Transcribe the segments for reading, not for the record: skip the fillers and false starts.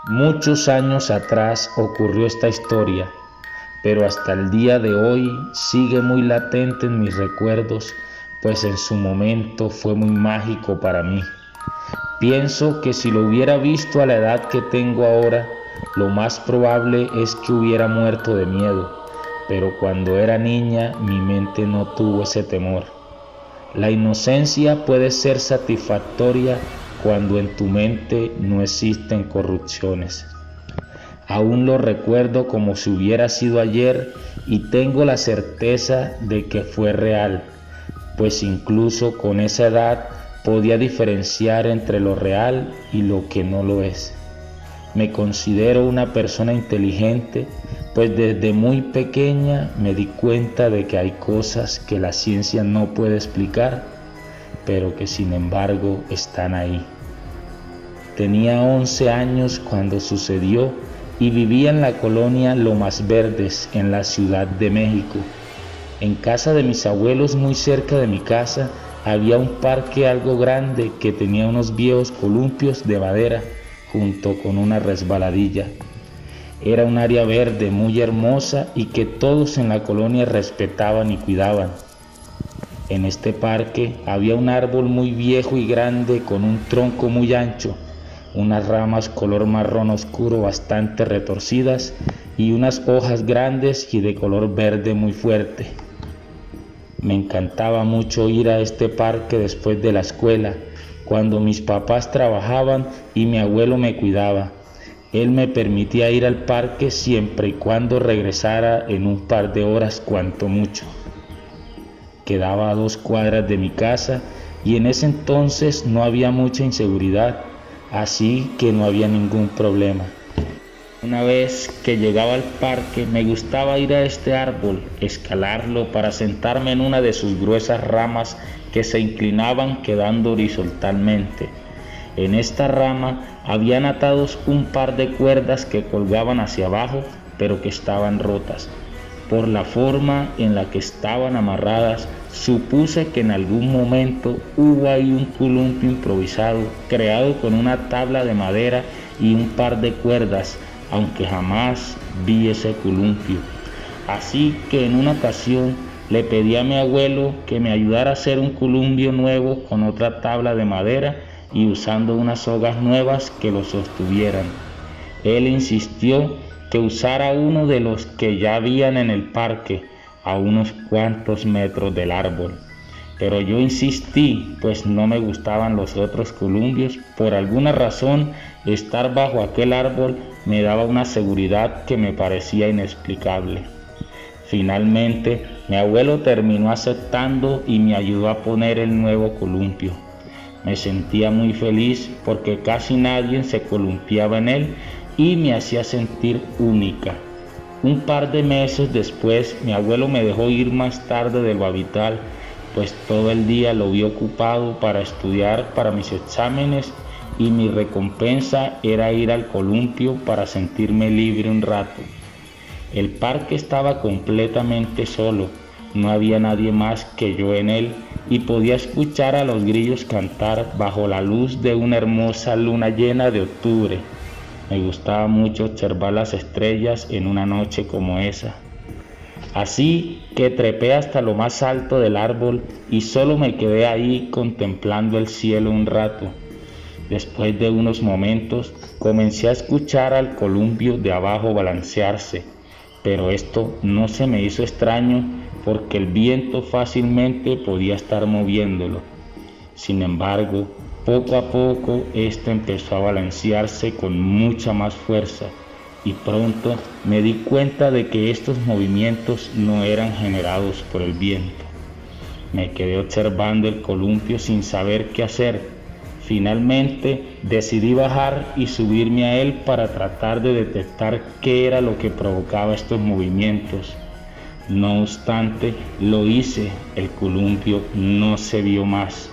Muchos años atrás ocurrió esta historia, pero hasta el día de hoy sigue muy latente en mis recuerdos, pues en su momento fue muy mágico para mí. Pienso que si lo hubiera visto a la edad que tengo ahora, lo más probable es que hubiera muerto de miedo, pero cuando era niña mi mente no tuvo ese temor. La inocencia puede ser satisfactoria cuando en tu mente no existen corrupciones. Aún lo recuerdo como si hubiera sido ayer y tengo la certeza de que fue real, pues incluso con esa edad podía diferenciar entre lo real y lo que no lo es. Me considero una persona inteligente, pues desde muy pequeña me di cuenta de que hay cosas que la ciencia no puede explicar, pero que sin embargo están ahí. Tenía 11 años cuando sucedió y vivía en la colonia Lomas Verdes, en la Ciudad de México. En casa de mis abuelos, muy cerca de mi casa, había un parque algo grande que tenía unos viejos columpios de madera junto con una resbaladilla. Era un área verde muy hermosa y que todos en la colonia respetaban y cuidaban. En este parque había un árbol muy viejo y grande con un tronco muy ancho, unas ramas color marrón oscuro bastante retorcidas y unas hojas grandes y de color verde muy fuerte. Me encantaba mucho ir a este parque después de la escuela, cuando mis papás trabajaban y mi abuelo me cuidaba. Él me permitía ir al parque siempre y cuando regresara en un par de horas cuanto mucho. Quedaba a 2 cuadras de mi casa y en ese entonces no había mucha inseguridad, así que no había ningún problema. Una vez que llegaba al parque me gustaba ir a este árbol, escalarlo para sentarme en una de sus gruesas ramas que se inclinaban quedando horizontalmente. En esta rama habían atados un par de cuerdas que colgaban hacia abajo, pero que estaban rotas. Por la forma en la que estaban amarradas, supuse que en algún momento hubo ahí un columpio improvisado, creado con una tabla de madera y un par de cuerdas, aunque jamás vi ese columpio. Así que en una ocasión le pedí a mi abuelo que me ayudara a hacer un columpio nuevo con otra tabla de madera y usando unas sogas nuevas que lo sostuvieran. Él insistió que usara uno de los que ya habían en el parque, a unos cuantos metros del árbol. Pero yo insistí, pues no me gustaban los otros columpios. Por alguna razón, estar bajo aquel árbol me daba una seguridad que me parecía inexplicable. Finalmente, mi abuelo terminó aceptando y me ayudó a poner el nuevo columpio. Me sentía muy feliz porque casi nadie se columpiaba en él y me hacía sentir única. Un par de meses después, mi abuelo me dejó ir más tarde de lo habitual, pues todo el día lo vi ocupado para estudiar para mis exámenes y mi recompensa era ir al columpio para sentirme libre un rato. El parque estaba completamente solo, no había nadie más que yo en él y podía escuchar a los grillos cantar bajo la luz de una hermosa luna llena de octubre. Me gustaba mucho observar las estrellas en una noche como esa. Así que trepé hasta lo más alto del árbol y solo me quedé ahí contemplando el cielo un rato. Después de unos momentos comencé a escuchar al columpio de abajo balancearse, pero esto no se me hizo extraño porque el viento fácilmente podía estar moviéndolo. Sin embargo, poco a poco esto empezó a balancearse con mucha más fuerza y pronto me di cuenta de que estos movimientos no eran generados por el viento. Me quedé observando el columpio sin saber qué hacer. Finalmente decidí bajar y subirme a él para tratar de detectar qué era lo que provocaba estos movimientos. No obstante, lo hice, el columpio no se vio más.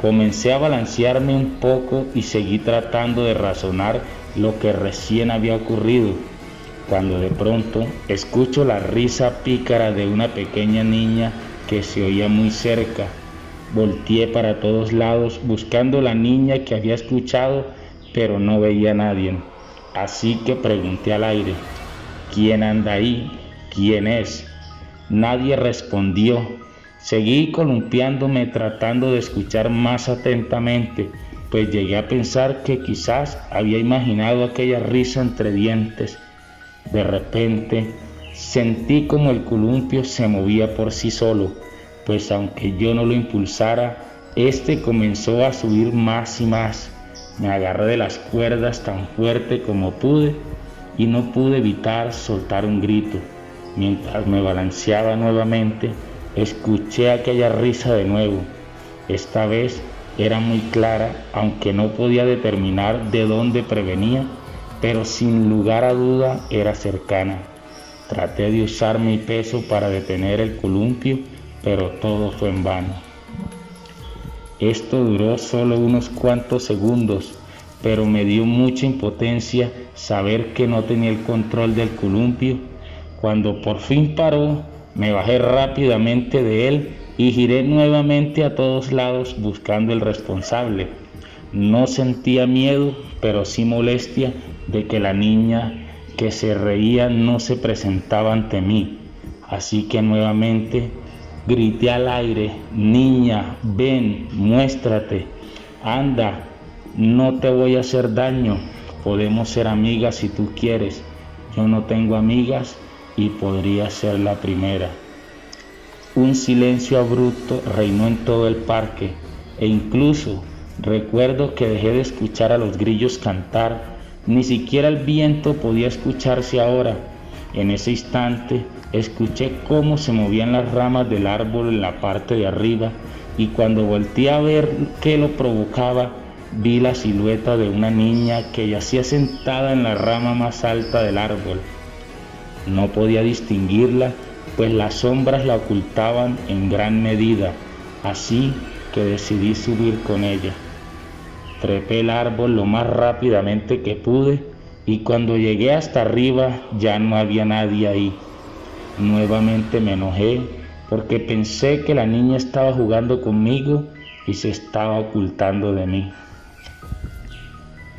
Comencé a balancearme un poco y seguí tratando de razonar lo que recién había ocurrido, cuando de pronto escucho la risa pícara de una pequeña niña que se oía muy cerca. Volteé para todos lados buscando la niña que había escuchado, pero no veía a nadie. Así que pregunté al aire: ¿quién anda ahí? ¿Quién es? Nadie respondió. Seguí columpiándome tratando de escuchar más atentamente, pues llegué a pensar que quizás había imaginado aquella risa entre dientes. De repente sentí como el columpio se movía por sí solo, pues aunque yo no lo impulsara, este comenzó a subir más y más. Me agarré de las cuerdas tan fuerte como pude y no pude evitar soltar un grito. Mientras me balanceaba nuevamente, escuché aquella risa de nuevo. Esta vez era muy clara, aunque no podía determinar de dónde provenía, pero sin lugar a duda era cercana. Traté de usar mi peso para detener el columpio, pero todo fue en vano. Esto duró solo unos cuantos segundos, pero me dio mucha impotencia saber que no tenía el control del columpio. Cuando por fin paró, me bajé rápidamente de él y giré nuevamente a todos lados buscando el responsable. No sentía miedo, pero sí molestia de que la niña que se reía no se presentaba ante mí. Así que nuevamente grité al aire: niña, ven, muéstrate, anda, no te voy a hacer daño, podemos ser amigas si tú quieres. Yo no tengo amigas y podría ser la primera. Un silencio abrupto reinó en todo el parque, e incluso recuerdo que dejé de escuchar a los grillos cantar. Ni siquiera el viento podía escucharse ahora. En ese instante escuché cómo se movían las ramas del árbol en la parte de arriba, y cuando volteé a ver qué lo provocaba, vi la silueta de una niña que yacía sentada en la rama más alta del árbol. No podía distinguirla, pues las sombras la ocultaban en gran medida, así que decidí subir con ella. Trepé el árbol lo más rápidamente que pude, y cuando llegué hasta arriba ya no había nadie ahí. Nuevamente me enojé porque pensé que la niña estaba jugando conmigo y se estaba ocultando de mí.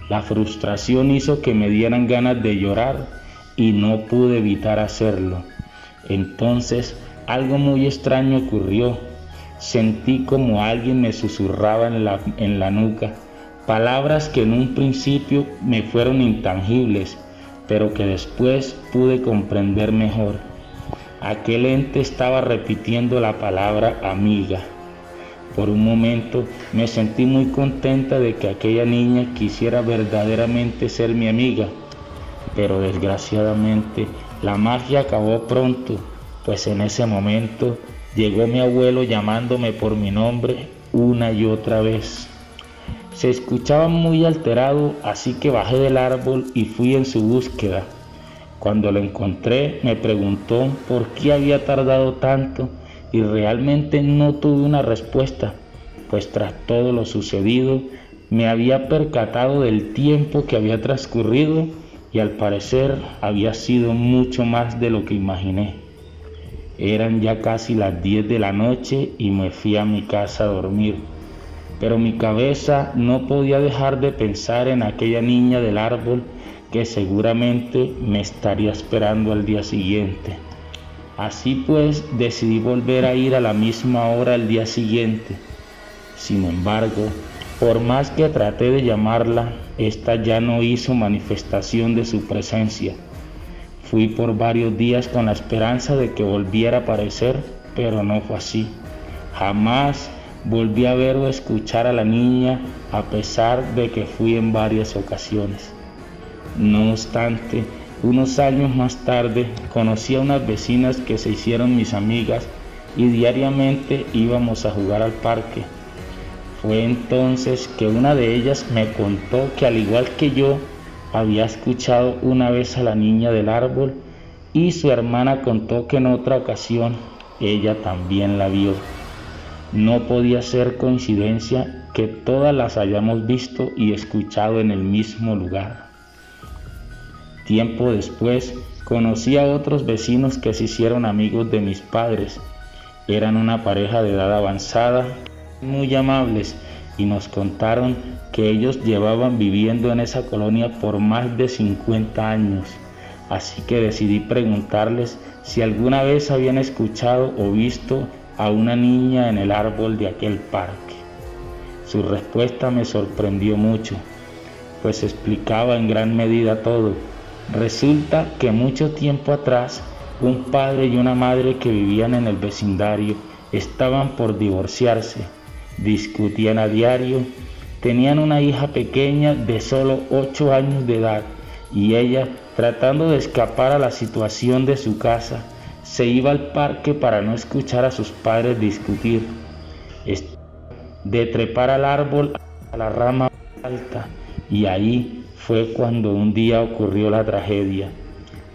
La frustración hizo que me dieran ganas de llorar y no pude evitar hacerlo. Entonces algo muy extraño ocurrió. Sentí como alguien me susurraba en la nuca, palabras que en un principio me fueron intangibles, pero que después pude comprender mejor. Aquel ente estaba repitiendo la palabra amiga. Por un momento me sentí muy contenta de que aquella niña quisiera verdaderamente ser mi amiga, pero desgraciadamente la magia acabó pronto, pues en ese momento llegó mi abuelo llamándome por mi nombre una y otra vez. Se escuchaba muy alterado, así que bajé del árbol y fui en su búsqueda. Cuando lo encontré, me preguntó por qué había tardado tanto, y realmente no tuve una respuesta, pues tras todo lo sucedido me había percatado del tiempo que había transcurrido, y al parecer había sido mucho más de lo que imaginé. Eran ya casi las 10 de la noche y me fui a mi casa a dormir, pero mi cabeza no podía dejar de pensar en aquella niña del árbol que seguramente me estaría esperando al día siguiente. Así pues, decidí volver a ir a la misma hora al día siguiente. Sin embargo, por más que traté de llamarla, esta ya no hizo manifestación de su presencia. Fui por varios días con la esperanza de que volviera a aparecer, pero no fue así. Jamás volví a ver o escuchar a la niña, a pesar de que fui en varias ocasiones. No obstante, unos años más tarde conocí a unas vecinas que se hicieron mis amigas y diariamente íbamos a jugar al parque. Fue entonces que una de ellas me contó que, al igual que yo, había escuchado una vez a la niña del árbol, y su hermana contó que en otra ocasión ella también la vio. No podía ser coincidencia que todas las hayamos visto y escuchado en el mismo lugar. Tiempo después conocí a otros vecinos que se hicieron amigos de mis padres. Eran una pareja de edad avanzada, muy amables, y nos contaron que ellos llevaban viviendo en esa colonia por más de 50 años. Así que decidí preguntarles si alguna vez habían escuchado o visto a una niña en el árbol de aquel parque. Su respuesta me sorprendió mucho, pues explicaba en gran medida todo. Resulta que mucho tiempo atrás, un padre y una madre que vivían en el vecindario estaban por divorciarse, discutían a diario, tenían una hija pequeña de solo 8 años de edad y ella, tratando de escapar a la situación de su casa, se iba al parque para no escuchar a sus padres discutir. De trepar al árbol a la rama alta, y ahí fue cuando un día ocurrió la tragedia.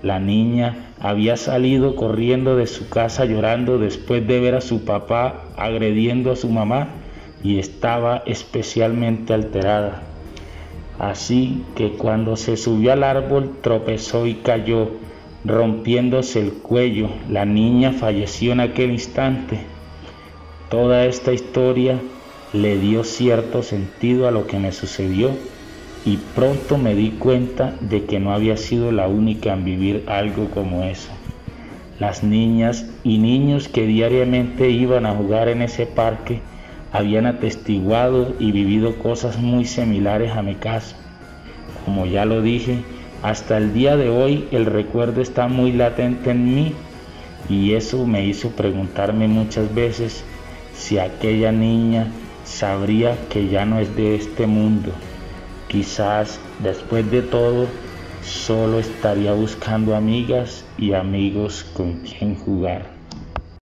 La niña había salido corriendo de su casa llorando después de ver a su papá agrediendo a su mamá y estaba especialmente alterada. Así que cuando se subió al árbol tropezó y cayó, rompiéndose el cuello. La niña falleció en aquel instante. Toda esta historia le dio cierto sentido a lo que me sucedió y pronto me di cuenta de que no había sido la única en vivir algo como eso. Las niñas y niños que diariamente iban a jugar en ese parque habían atestiguado y vivido cosas muy similares a mi caso. Como ya lo dije, hasta el día de hoy el recuerdo está muy latente en mí y eso me hizo preguntarme muchas veces si aquella niña sabría que ya no es de este mundo. Quizás después de todo solo estaría buscando amigas y amigos con quien jugar.